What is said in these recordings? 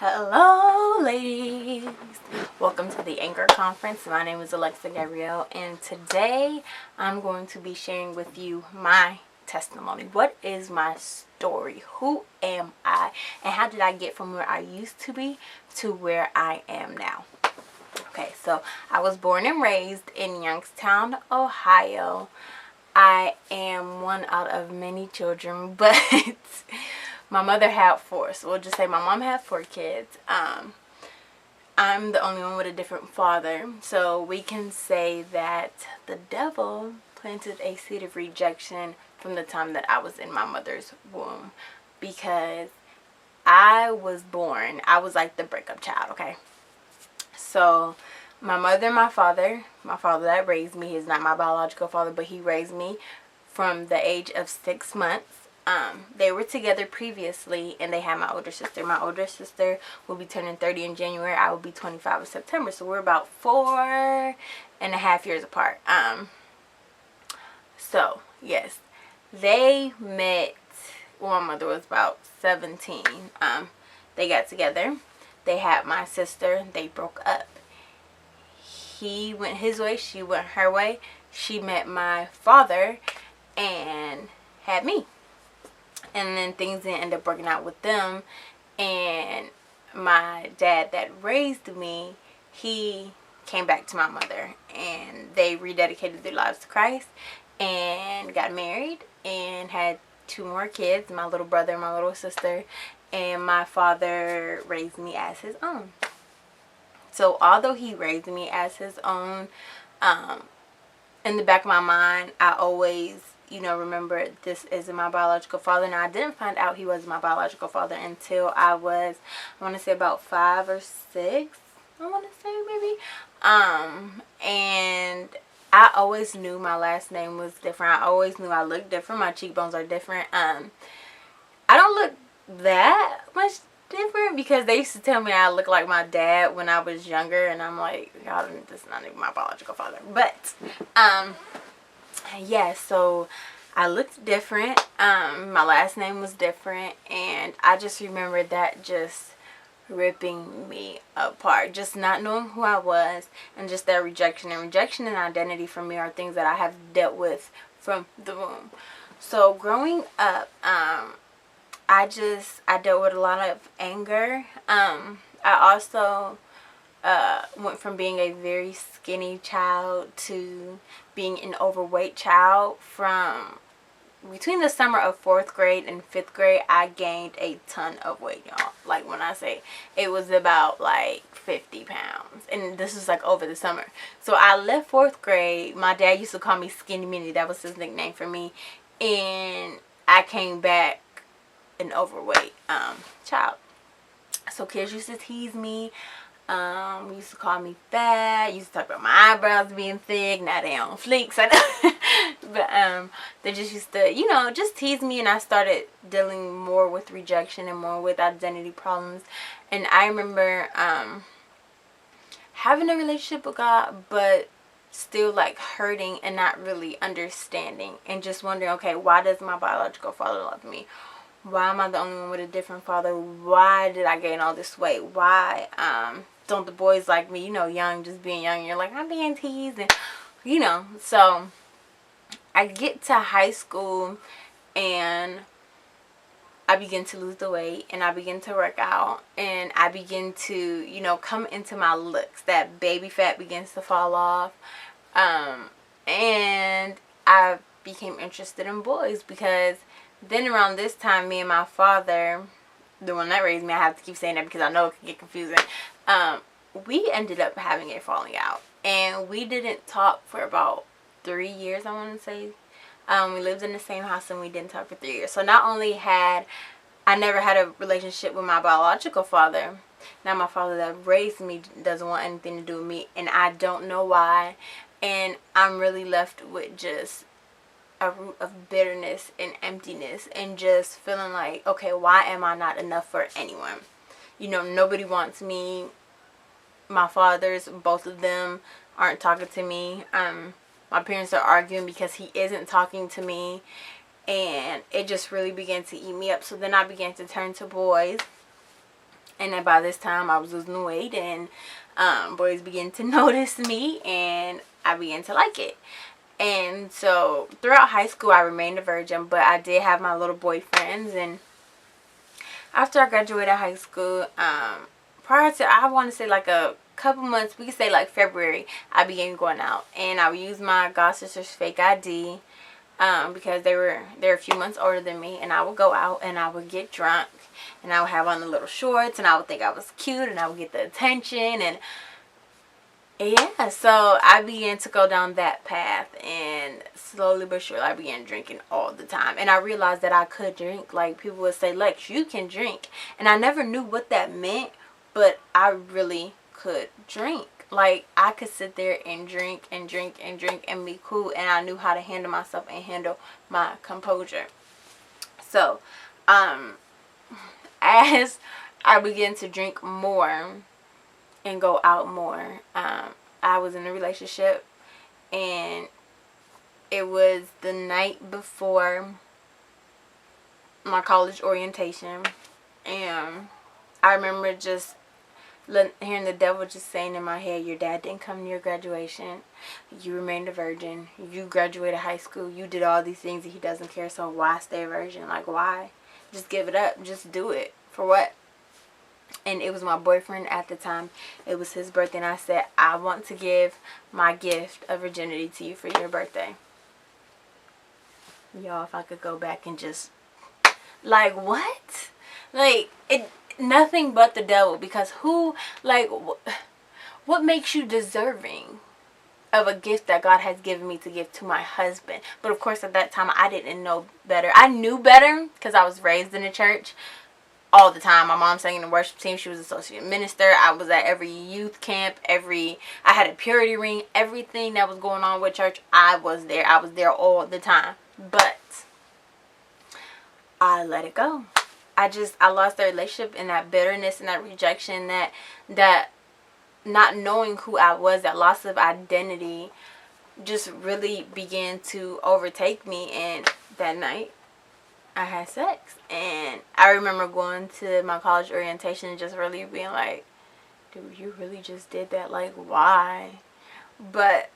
Hello ladies, welcome to the Anchor Conference. My name is Gabrielle, and today I'm going to be sharing with you my testimony. What is my story? Who am I? And how did I get from where I used to be to where I am now? Okay, so I was born and raised in Youngstown, Ohio. I am one out of many children, but my mother had four, so we'll just say my mom had four kids. I'm the only one with a different father, so we can say that the devil planted a seed of rejection from the time that I was in my mother's womb, because I was like the breakup child, okay? So my mother and my father that raised me, he's not my biological father, but he raised me from the age of 6 months. They were together previously, and they had my older sister. My older sister will be turning 30 in January. I will be 25 in September. So we're about 4.5 years apart. So yes, they met when my mother was about 17. They got together. They had my sister. They broke up. He went his way. She went her way. She met my father and had me. And then things didn't end up working out with them. And my dad that raised me, he came back to my mother. And they rededicated their lives to Christ. And got married. And had 2 more kids. My little brother and my little sister. And my father raised me as his own. So although he raised me as his own, in the back of my mind, I always, remember this isn't my biological father. Now, I didn't find out he was my biological father until I was, I want to say about 5 or 6, I want to say maybe. And I always knew my last name was different. I always knew I looked different. My cheekbones are different. I don't look that much different, because they used to tell me I look like my dad when I was younger, and I'm like, y'all, this is not even my biological father. But yeah, so I looked different. My last name was different, and I just remember that just ripping me apart, just not knowing who I was, and just that rejection. And rejection and identity for me are things that I have dealt with from the womb. So growing up, I dealt with a lot of anger. I also went from being a very skinny child to being an overweight child. From between the summer of 4th grade and 5th grade, I gained a ton of weight, y'all. Like, when I say it was about like 50 pounds. And this is like over the summer. So I left 4th grade. My dad used to call me Skinny Minnie. That was his nickname for me. And I came back an overweight child. So kids used to tease me, used to call me fat, used to talk about my eyebrows being thick. Now they on fleek, so but they just used to, just tease me. And I started dealing more with rejection and more with identity problems. And I remember having a relationship with God, but still like hurting and not really understanding, and just wondering, okay, why does my biological father love me? Why am I the only one with a different father? Why did I gain all this weight? Why don't the boys like me? Young, just being young, you're like, I'm being teased. And, so I get to high school, and I begin to lose the weight, and I begin to work out, and I begin to, come into my looks. That baby fat begins to fall off. And I became interested in boys, because then around this time, me and my father, the one that raised me, I have to keep saying that because I know it can get confusing, we ended up having a falling out. And we didn't talk for about 3 years, I want to say. We lived in the same house, and we didn't talk for 3 years. So not only had I never had a relationship with my biological father, now my father that raised me doesn't want anything to do with me, and I don't know why. And I'm really left with just a root of bitterness and emptiness, and just feeling like, okay, why am I not enough for anyone? Nobody wants me. My fathers, both of them, aren't talking to me. My parents are arguing because he isn't talking to me, and it just really began to eat me up. So then I began to turn to boys, And then by this time I was losing weight, and boys began to notice me, and I began to like it. And so throughout high school I remained a virgin, but I did have my little boyfriends. And after I graduated high school, prior to, I want to say like a couple months, we could say like February, I began going out, and I would use my god sister's fake ID, because they're a few months older than me. And I would go out and I would get drunk, and I would have on the little shorts, and I would think I was cute, and I would get the attention. And yeah, so I began to go down that path, and slowly but surely I began drinking all the time. And I realized that I could drink. Like, people would say, Lex, you can drink. And I never knew what that meant, but I really could drink. Like, I could sit there and drink and drink and drink and be cool, and I knew how to handle myself and handle my composure. So, as I began to drink more and go out more, I was in a relationship, and it was the night before my college orientation, and I remember just hearing the devil just saying in my head, your dad didn't come to your graduation, you remained a virgin, you graduated high school, you did all these things and he doesn't care, so why stay a virgin? Like, why? Just give it up, just do it. For what? And it was my boyfriend at the time. It was his birthday, and I said, I want to give my gift of virginity to you for your birthday. Y'all, if I could go back and just, like, what? Like, nothing but the devil. Because who, like, what makes you deserving of a gift that God has given me to give to my husband? But of course, at that time, I didn't know better. I knew better because I was raised in the church all the time. My mom sang in the worship team. She was associate minister. I was at every youth camp. I had a purity ring. Everything that was going on with church, I was there. I was there all the time. But I let it go. I lost the relationship, and that bitterness and that rejection, that not knowing who I was, that loss of identity just really began to overtake me. And that night I had sex. And I remember going to my college orientation and just really being like, dude, you really just did that? Like, why? But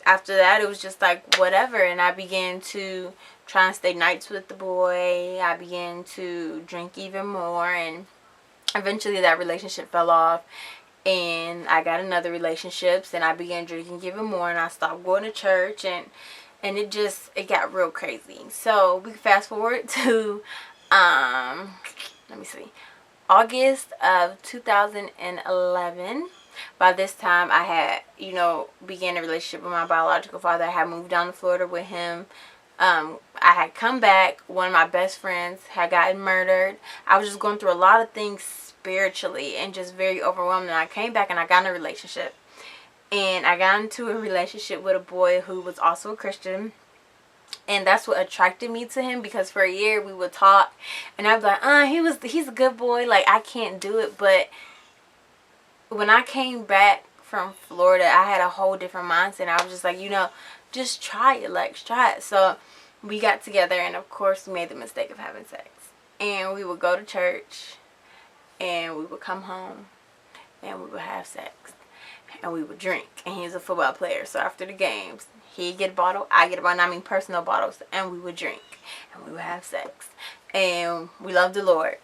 after that, it was just like, whatever. And I began to try and stay nights with the boy. I began to drink even more. And eventually that relationship fell off. And I got another relationships. And I began drinking even more. And I stopped going to church. And it got real crazy. So we fast forward to, let me see, August of 2011. By this time, I had, began a relationship with my biological father. I had moved down to Florida with him. I had come back. One of my best friends had gotten murdered. I was just going through a lot of things spiritually and just very overwhelmed. And I came back and I got in a relationship. And I got into a relationship with a boy who was also a Christian. And that's what attracted me to him, because for a year we would talk. And I'd be like, he's a good boy. Like, I can't do it. But when I came back from Florida, I had a whole different mindset. I was just like, just try it, Lex, try it. So we got together, and of course we made the mistake of having sex. And we would go to church, and we would come home, and we would have sex, and we would drink. And he was a football player, so after the games, he'd get a bottle, I get a bottle, I mean personal bottles, and we would drink, and we would have sex. And we loved the Lord,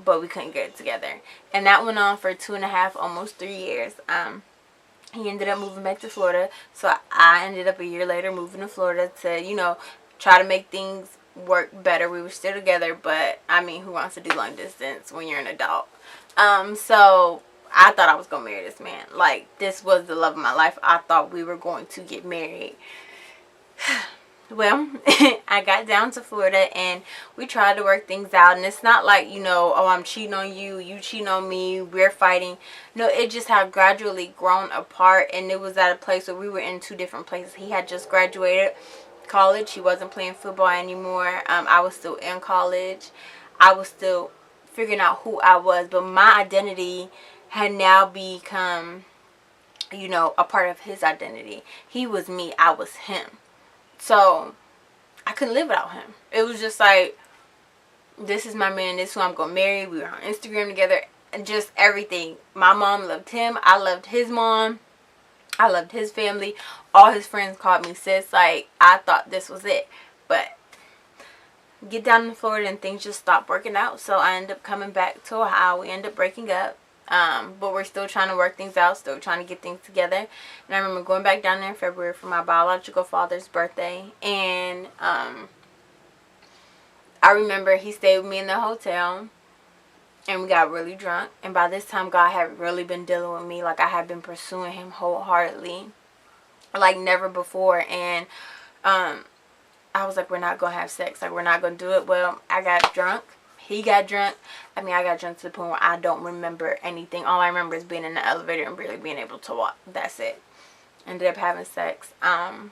but we couldn't get it together. And that went on for 2.5, almost 3 years. He ended up moving back to Florida, so I ended up a year later moving to Florida to, try to make things work better. We were still together, but I mean, who wants to do long distance when you're an adult? So I thought I was gonna marry this man. Like, this was the love of my life. I thought we were going to get married. Well, I got down to Florida and we tried to work things out. And it's not like, oh, I'm cheating on you, you cheating on me, we're fighting. No, it just had gradually grown apart. And it was at a place where we were in two different places. He had just graduated college. He wasn't playing football anymore. I was still in college. I was still figuring out who I was. But my identity had now become, a part of his identity. He was me. I was him. So I couldn't live without him. It was just like, this is my man. This is who I'm going to marry. We were on Instagram together. just everything. My mom loved him. I loved his mom. I loved his family. All his friends called me sis. Like, I thought this was it. But get down in Florida and things just stopped working out. So I ended up coming back to Ohio. We ended up breaking up. But we're still trying to work things out. Still trying to get things together. And I remember going back down there in February for my biological father's birthday. And I remember he stayed with me in the hotel. And we got really drunk. And by this time, God had really been dealing with me. Like, I had been pursuing him wholeheartedly. Like, never before. And I was like, we're not going to have sex. Like, we're not going to do it. Well, I got drunk. He got drunk. I mean, I got drunk to the point where I don't remember anything. All I remember is being in the elevator and really being able to walk. That's it. Ended up having sex. And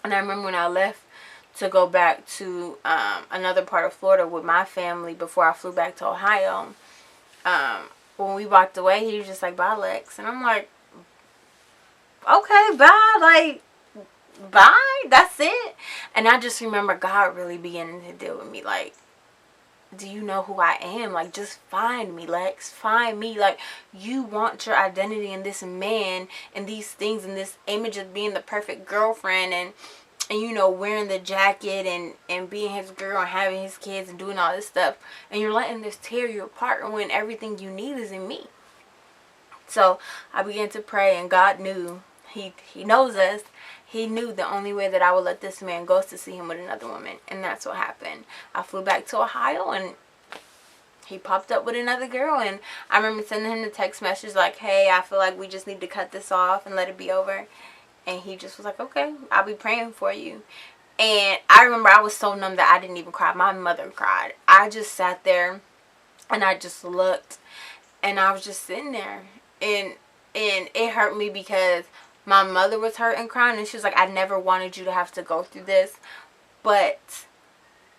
I remember when I left to go back to another part of Florida with my family before I flew back to Ohio. When we walked away, he was just like, bye, Lex. And I'm like, okay, bye. Like, bye. That's it. And I just remember God really beginning to deal with me. Like, do you know who I am? Like, just find me, Lex. Find me. Like, you want your identity in this man and these things and this image of being the perfect girlfriend and you know, wearing the jacket and being his girl and having his kids and doing all this stuff. And you're letting this tear you apart when everything you need is in me. So I began to pray, and God knew. He knows us. He knew the only way that I would let this man go is to see him with another woman. And that's what happened. I flew back to Ohio, and he popped up with another girl. And I remember sending him the text message like, hey, I feel like we just need to cut this off and let it be over. And he just was like, okay, I'll be praying for you. And I remember I was so numb that I didn't even cry. My mother cried. I just sat there and I just looked. And I was just sitting there. And it hurt me because my mother was hurt and crying. And she was like, I never wanted you to have to go through this. But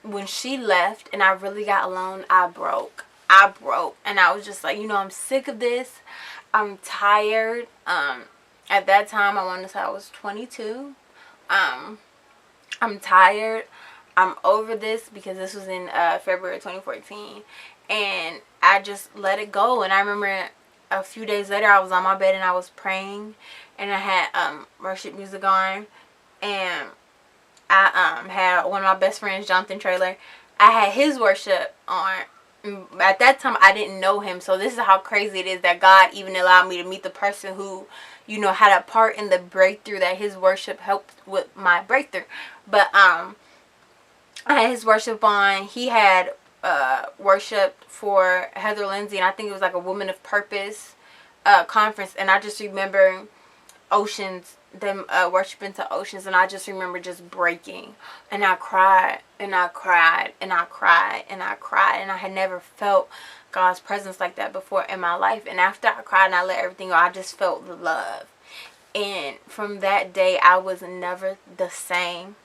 when she left and I really got alone, I broke. And I was just like, you know, I'm sick of this. I'm tired. At that time, I want to say I was 22. I'm tired. I'm over this because this was in February 2014. And I just let it go. And I remember a few days later, I was on my bed and I was praying. And I had worship music on. And I had one of my best friends, Jonathan Trailer. I had his worship on. At that time, I didn't know him. So this is how crazy it is that God even allowed me to meet the person who, you know, had a part in the breakthrough, that his worship helped with my breakthrough. But I had his worship on. He had worship for Heather Lindsay, and I think it was like a Woman of Purpose conference. And I just remember Oceans, them worshiping to Oceans, and I just remember just breaking. And I cried, and I cried, and I cried, and I cried. And I had never felt God's presence like that before in my life. And after I cried and I let everything go, I just felt the love. And from that day, I was never the same.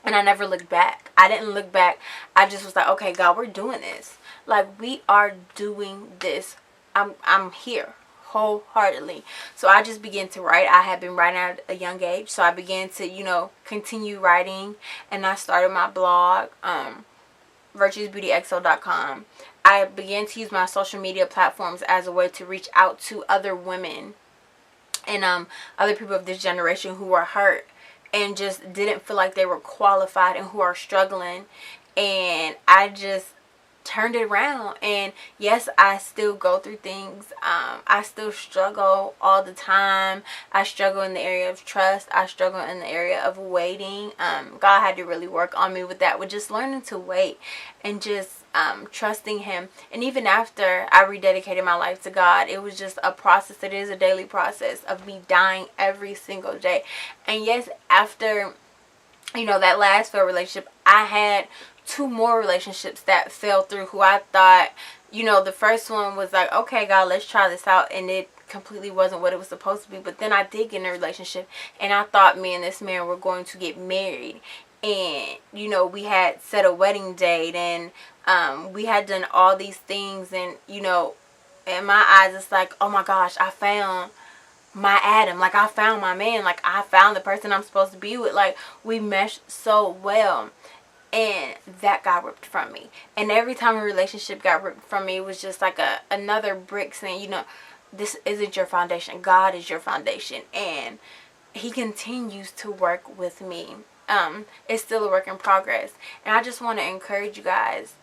And I never looked back. I didn't look back. I just was like, okay, God, we're doing this. Like, we are doing this. I'm here wholeheartedly. So I just began to write. I had been writing at a young age. So I began to, you know, continue writing. And I started my blog, VirtuousBeautyXO.com. I began to use my social media platforms as a way to reach out to other women and other people of this generation who were hurt and just didn't feel like they were qualified and who are struggling. And I just turned it around. And yes, I still go through things. I still struggle all the time. I struggle in the area of trust. I struggle in the area of waiting. God had to really work on me with that, with just learning to wait and just trusting him. And even after I rededicated my life to God, it was just a process. It is a daily process of me dying every single day. And yes, after, you know, that last failed relationship, I had 2 more relationships that fell through, who I thought, you know, the first one was like, okay, God, let's try this out. And it completely wasn't what it was supposed to be. But then I did get in a relationship, and I thought me and this man were going to get married. And, you know, we had set a wedding date, and we had done all these things. And, you know, in my eyes, it's like, oh my gosh, I found my Adam. Like, I found my man. Like, I found the person I'm supposed to be with. Like, we meshed so well. And that got ripped from me. And every time a relationship got ripped from me, it was just like another brick saying, you know, this isn't your foundation. God is your foundation. And he continues to work with me. It's still a work in progress. And I just want to encourage you guys,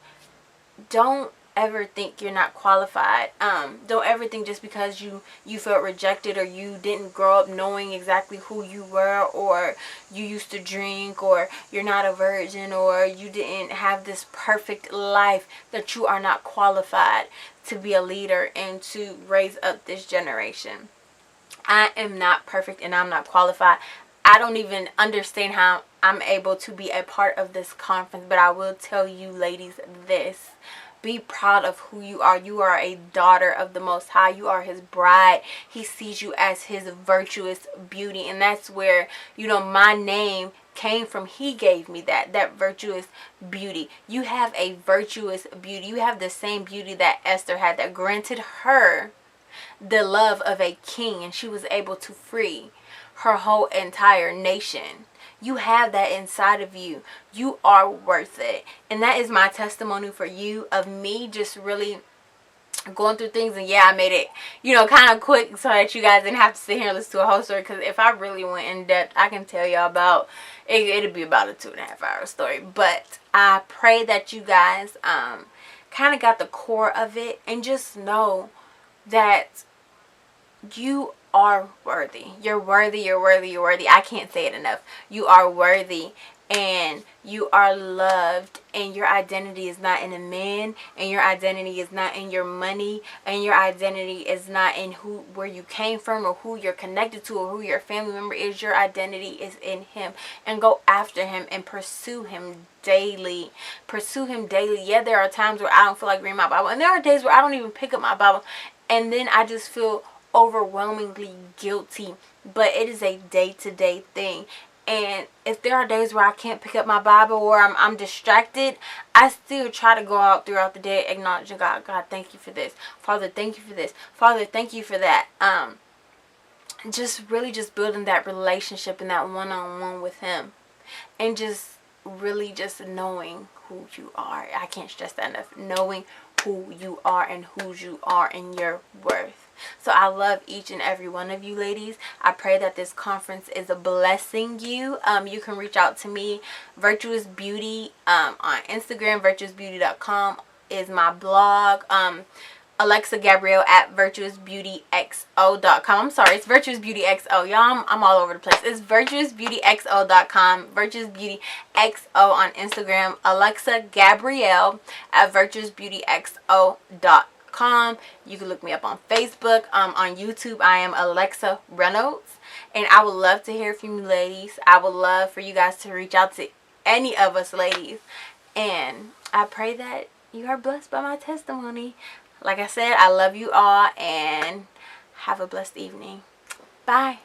don't ever think you're not qualified. Don't ever think just because you felt rejected, or you didn't grow up knowing exactly who you were, or you used to drink, or you're not a virgin, or you didn't have this perfect life, that you are not qualified to be a leader and to raise up this generation. I am not perfect and I'm not qualified. I don't even understand how I'm able to be a part of this conference, but I will tell you ladies this. Be proud of who you are. You are a daughter of the Most High. You are his bride. He sees you as his virtuous beauty. And that's where, you know, my name came from. He gave me that virtuous beauty. You have a virtuous beauty. You have the same beauty that Esther had, that granted her the love of a king, and she was able to free her whole entire nation. You have that inside of you. You are worth it. And that is my testimony for you, of me just really going through things. And yeah, I made it, you know, kind of quick so that you guys didn't have to sit here and listen to a whole story, because if I really went in depth, I can tell y'all about it. It'd be about a 2.5 hour story. But I pray that you guys kind of got the core of it, and just know that you are worthy. You're worthy. You're worthy. You're worthy. I can't say it enough. You are worthy, and you are loved, and your identity is not in a man, and your identity is not in your money, and your identity is not in where you came from, or who you're connected to, or who your family member is. Your identity is in him, and go after him and pursue him daily. Pursue him daily. Yeah, there are times where I don't feel like reading my Bible, and there are days where I don't even pick up my Bible, and then I just feel overwhelmingly guilty. But it is a day-to-day thing. And if there are days where I can't pick up my Bible, or I'm distracted, I still try to go out throughout the day acknowledging God. God, thank you for this. Father, thank you for this. Father, thank you for that. Just really just building that relationship and that one-on-one with him, and just really just knowing who you are. I can't stress that enough. Knowing who you are and whose you are and your worth. So I love each and every one of you ladies. I pray that this conference is blessing you. You can reach out to me, Virtuous Beauty, on Instagram. VirtuousBeauty.com is my blog. Alexa Gabrielle at VirtuousBeautyXO.com. I'm sorry, it's VirtuousBeautyXO. Y'all, I'm all over the place. It's VirtuousBeautyXO.com. VirtuousBeautyXO on Instagram. Alexa Gabrielle at VirtuousBeautyXO.com. You can look me up on Facebook. On YouTube, I am Alexa Reynolds. And I would love to hear from you ladies. I would love for you guys to reach out to any of us ladies. And I pray that you are blessed by my testimony. Like I said, I love you all, and have a blessed evening. Bye.